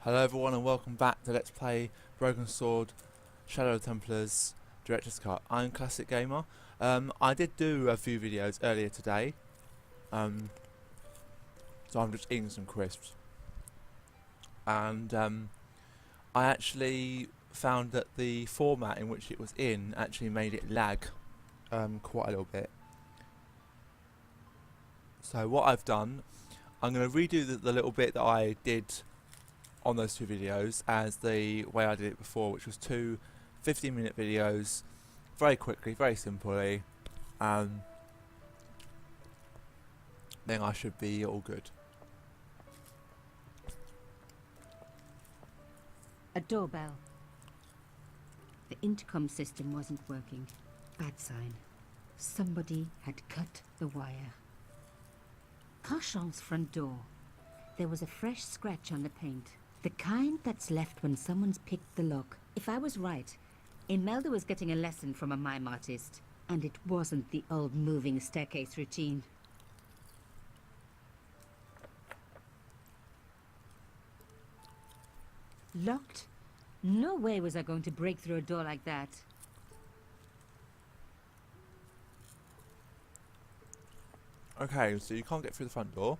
Hello everyone and welcome back to Let's Play Broken Sword Shadow Templars Director's Cut. I'm Classic Gamer. I did do a few videos earlier today, so I'm just eating some crisps. And I actually found that the format in which it was in actually made it lag quite a little bit. So what I've done, I'm going to redo the little bit that I did on those two videos as the way I did it before, which was two 15-minute videos, very quickly, very simply. Then I should be all good. A doorbell. The intercom system wasn't working. Bad sign. Somebody had cut the wire. Carchan's front door. There was a fresh scratch on the paint. The kind that's left when someone's picked the lock. If I was right, Imelda was getting a lesson from a mime artist. And it wasn't the old moving staircase routine. Locked? No way was I going to break through a door like that. Okay, so you can't get through the front door.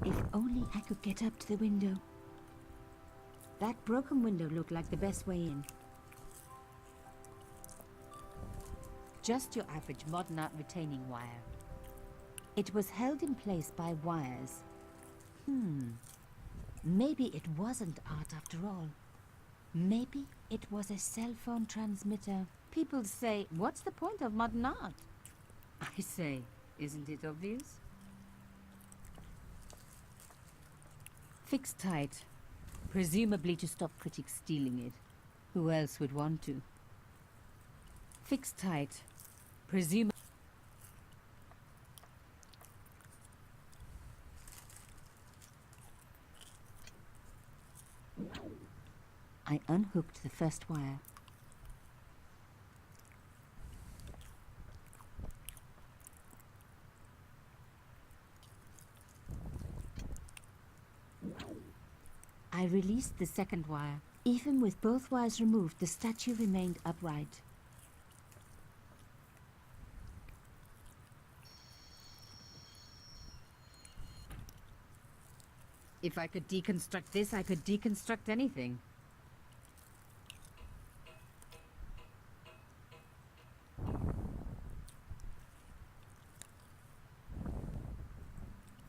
If only I could get up to the window. That broken window looked like the best way in. Just your average modern art retaining wire. It was held in place by wires. Maybe it wasn't art after all. Maybe it was a cell phone transmitter. People say, what's the point of modern art? I say, isn't it obvious? Fixed tight. Presumably to stop critics stealing it. Who else would want to? Fixed tight. Presumably. I unhooked the first wire. I released the second wire. Even with both wires removed, the statue remained upright. If I could deconstruct this, I could deconstruct anything.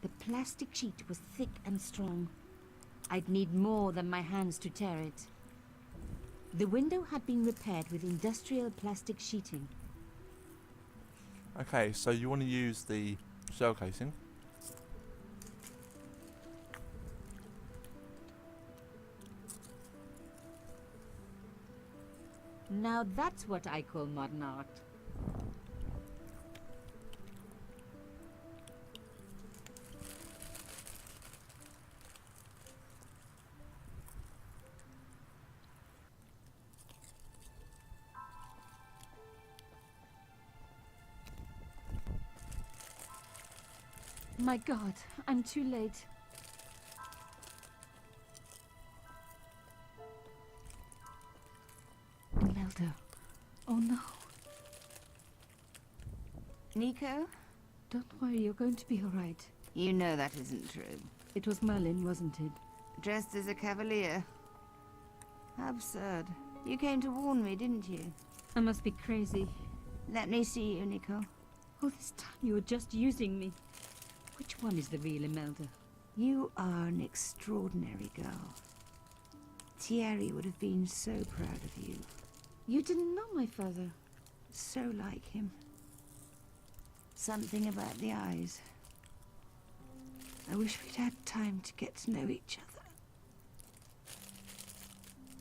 The plastic sheet was thick and strong. I'd need more than my hands to tear it. The window had been repaired with industrial plastic sheeting. Okay, so you want to use the shell casing. Now that's what I call modern art. My God, I'm too late. Imelda. Oh no. Nico? Don't worry, you're going to be all right. You know that isn't true. It was Merlin, wasn't it? Dressed as a cavalier. How absurd. You came to warn me, didn't you? I must be crazy. Let me see you, Nico. All this time you were just using me. Which one is the real Imelda? You are an extraordinary girl. Thierry would have been so proud of you. You didn't know my father. So like him. Something about the eyes. I wish we'd had time to get to know each other.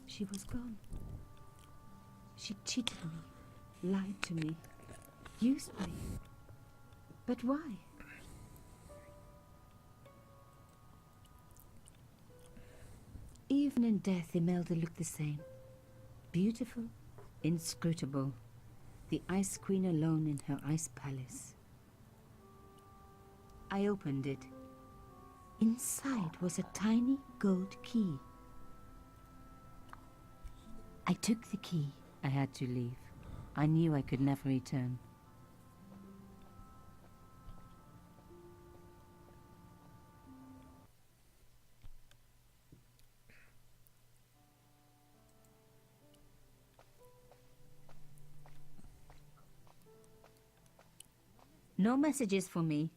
She was gone. She cheated me, lied to me, used me. But why? Even in death, Imelda looked the same. Beautiful, inscrutable. The Ice Queen alone in her ice palace. I opened it. Inside was a tiny gold key. I took the key. I had to leave. I knew I could never return. No messages for me.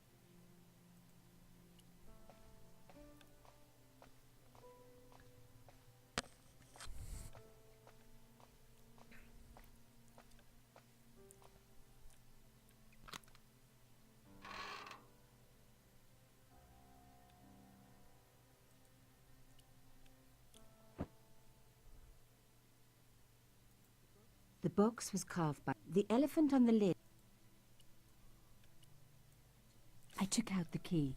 The box was carved by the elephant on the lid. I took out the key.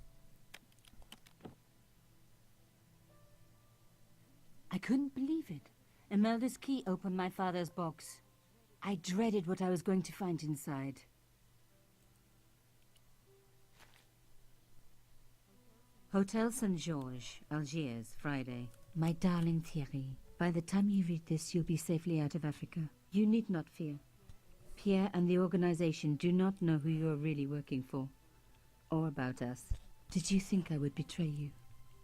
I couldn't believe it. Imelda's key opened my father's box. I dreaded what I was going to find inside. Hotel St. Georges, Algiers, Friday. My darling Thierry, by the time you read this, you'll be safely out of Africa. You need not fear. Pierre and the organization do not know who you are really working for. Or about us. Did you think I would betray you?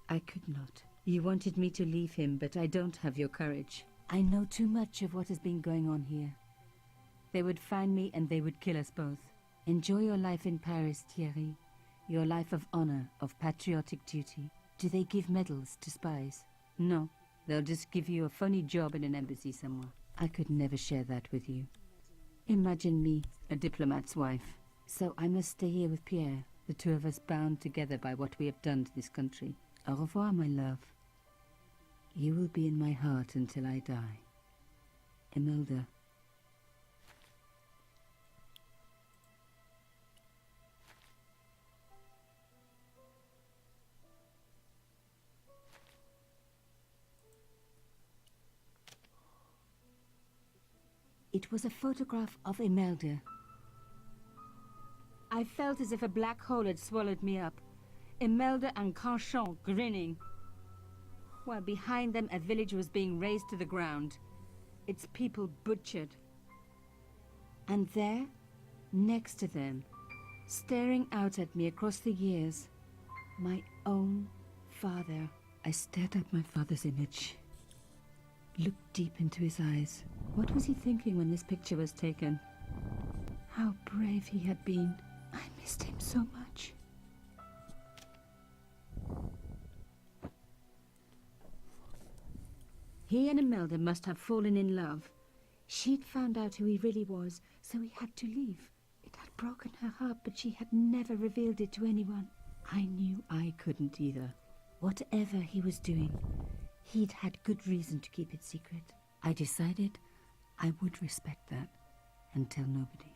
I could not. You wanted me to leave him, but I don't have your courage. I know too much of what has been going on here. They would find me and they would kill us both. Enjoy your life in Paris, Thierry. Your life of honor, of patriotic duty. Do they give medals to spies? No. They'll just give you a funny job in an embassy somewhere. I could never share that with you. Imagine me, a diplomat's wife. So I must stay here with Pierre, the two of us bound together by what we have done to this country. Au revoir, my love. You will be in my heart until I die. Imelda. It was a photograph of Imelda. I felt as if a black hole had swallowed me up. Imelda and Carchon grinning. While behind them a village was being razed to the ground. Its people butchered. And there, next to them, staring out at me across the years, my own father. I stared at my father's image. Looked deep into his eyes. What was he thinking when this picture was taken? How brave he had been. I missed him so much. He and Imelda must have fallen in love. She'd found out who he really was, so he had to leave. It had broken her heart, but she had never revealed it to anyone. I knew I couldn't either. Whatever he was doing, he'd had good reason to keep it secret. I decided I would respect that and tell nobody.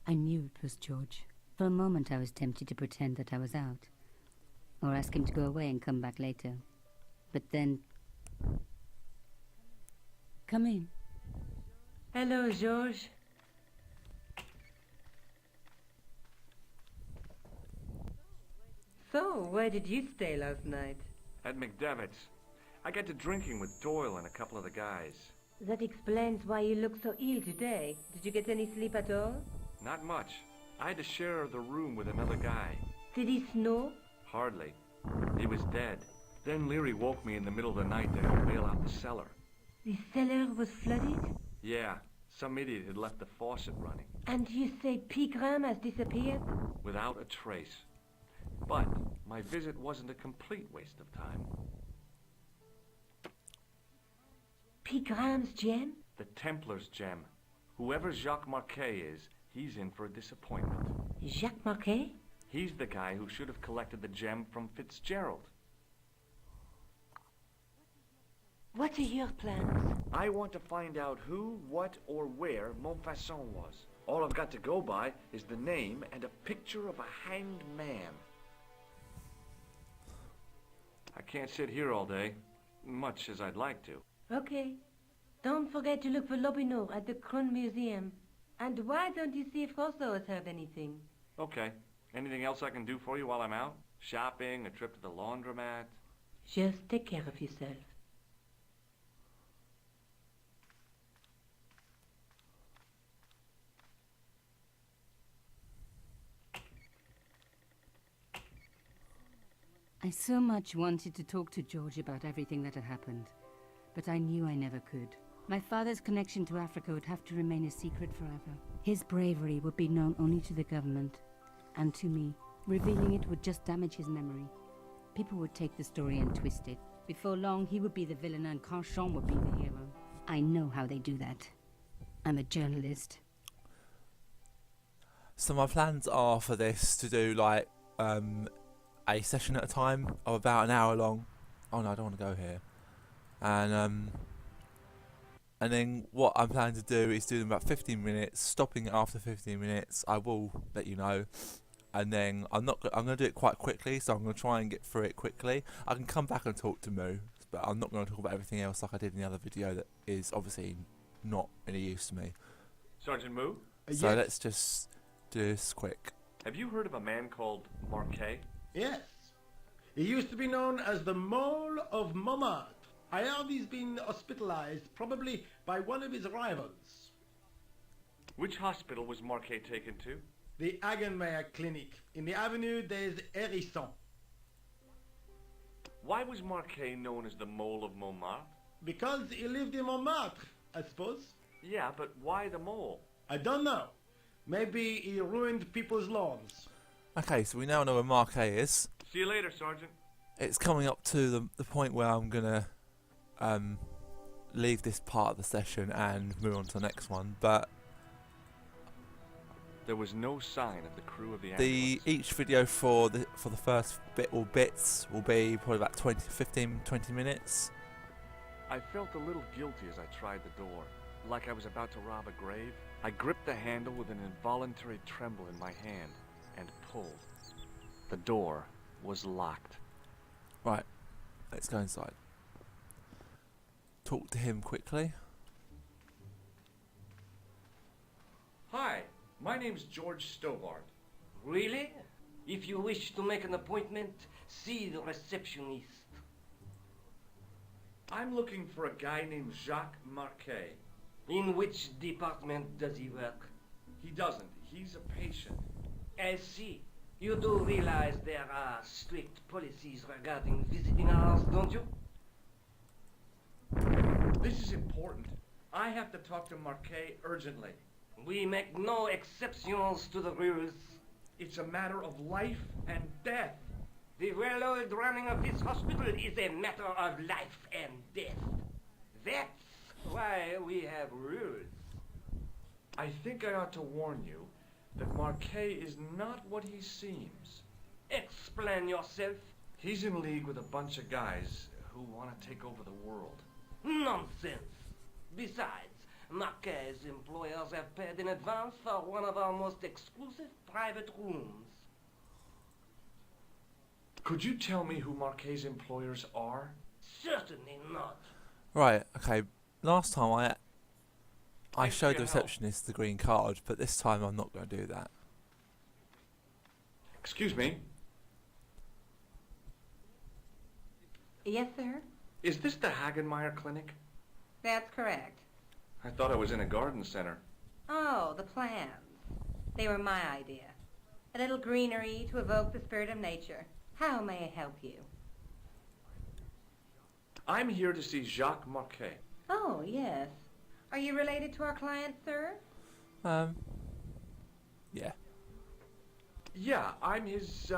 I knew it was George. For a moment I was tempted to pretend that I was out, or ask him to go away and come back later. But then... Come in. Hello, George. So, where did you stay last night? At McDevitt's. I got to drinking with Doyle and a couple of the guys. That explains why you look so ill today. Did you get any sleep at all? Not much. I had to share the room with another guy. Did he snore? Hardly. He was dead. Then Leary woke me in the middle of the night to help bail out the cellar. The cellar was flooded? Yeah, some idiot had left the faucet running. And you say Pigram has disappeared? Without a trace. But my visit wasn't a complete waste of time. Pigram's gem? The Templars' gem. Whoever Jacques Marquet is, he's in for a disappointment. Jacques Marquet? He's the guy who should have collected the gem from Fitzgerald. What are your plans? I want to find out who, what, or where Montfaucon was. All I've got to go by is the name and a picture of a hanged man. I can't sit here all day, much as I'd like to. Okay. Don't forget to look for Lopinot at the Kron Museum. And why don't you see if Rosso has heard anything? Okay. Anything else I can do for you while I'm out? Shopping, a trip to the laundromat? Just take care of yourself. I so much wanted to talk to George about everything that had happened, but I knew I never could. My father's connection to Africa would have to remain a secret forever. His bravery would be known only to the government and to me. Revealing it would just damage his memory. People would take the story and twist it. Before long, he would be the villain and Carchon would be the hero. I know how they do that. I'm a journalist. So my plans are for this to do like a session at a time of about an hour long. Oh no, I don't want to go here. And then what I'm planning to do is do them about 15 minutes, stopping after 15 minutes. I will let you know. And then I'm going to do it quite quickly, so I'm going to try and get through it quickly. I can come back and talk to Moo, but I'm not going to talk about everything else like I did in the other video that is obviously not any use to me. Sergeant Moo? So let's just do this quick. Have you heard of a man called Marquet? Yes. He used to be known as the Mole of Montmartre. I heard he's been hospitalized, probably by one of his rivals. Which hospital was Marquet taken to? The Hagenmeyer Clinic. In the Avenue des Hérissons. Why was Marquet known as the Mole of Montmartre? Because he lived in Montmartre, I suppose. Yeah, but why the mole? I don't know. Maybe he ruined people's lawns. Okay, so we now know where Marquet is. See you later, Sergeant. It's coming up to the point where I'm going to leave this part of the session and move on to the next one, but There was no sign of the crew of the ambulance. each video for the first bit or bits will be probably about 15-20 minutes. I felt a little guilty as I tried the door, like I was about to rob a grave. I gripped the handle with an involuntary tremble in my hand and pulled. The door was locked. Right, let's go inside. Talk to him quickly. Hi, my name's George Stovart. Really? If you wish to make an appointment, see the receptionist. I'm looking for a guy named Jacques Marquet. In which department does he work? He doesn't. He's a patient. I see. You do realize there are strict policies regarding visiting hours, don't you? This is important. I have to talk to Marquet urgently. We make no exceptions to the rules. It's a matter of life and death. The well-oiled running of this hospital is a matter of life and death. That's why we have rules. I think I ought to warn you that Marquet is not what he seems. Explain yourself. He's in league with a bunch of guys who want to take over the world. Nonsense. Besides, Marquet's employers have paid in advance for one of our most exclusive private rooms. Could you tell me who Marquet's employers are? Certainly not. Right, okay. Last time I Thanks for showed the your help. receptionist the green card, but this time I'm not going to do that. Excuse me, Yes, sir. is this the Hagenmeyer Clinic? That's correct. I thought I was in a garden center. Oh, the plans. They were my idea. A little greenery to evoke the spirit of nature. How may I help you? I'm here to see Jacques Marquet. Oh, yes. Are you related to our client, sir? Yeah. Yeah, I'm his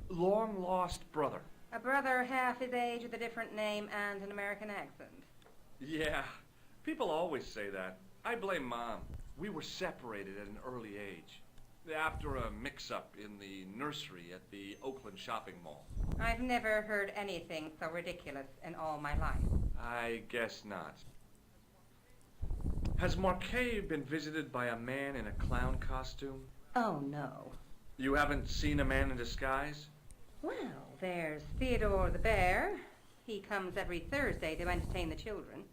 long-lost brother. A brother half his age with a different name and an American accent. Yeah, people always say that. I blame Mom. We were separated at an early age. After a mix-up in the nursery at the Oakland shopping mall. I've never heard anything so ridiculous in all my life. I guess not. Has Marquet been visited by a man in a clown costume? Oh, no. You haven't seen a man in disguise? Well, there's Theodore the bear. He comes every Thursday to entertain the children.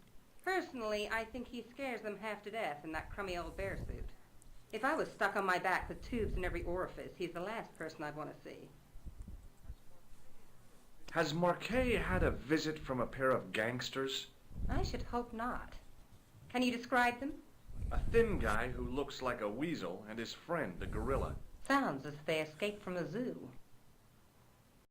Personally, I think he scares them half to death in that crummy old bear suit. If I was stuck on my back with tubes in every orifice, he's the last person I'd want to see. Has Marquet had a visit from a pair of gangsters? I should hope not. Can you describe them? A thin guy who looks like a weasel and his friend, the gorilla. Sounds as if they escaped from a zoo.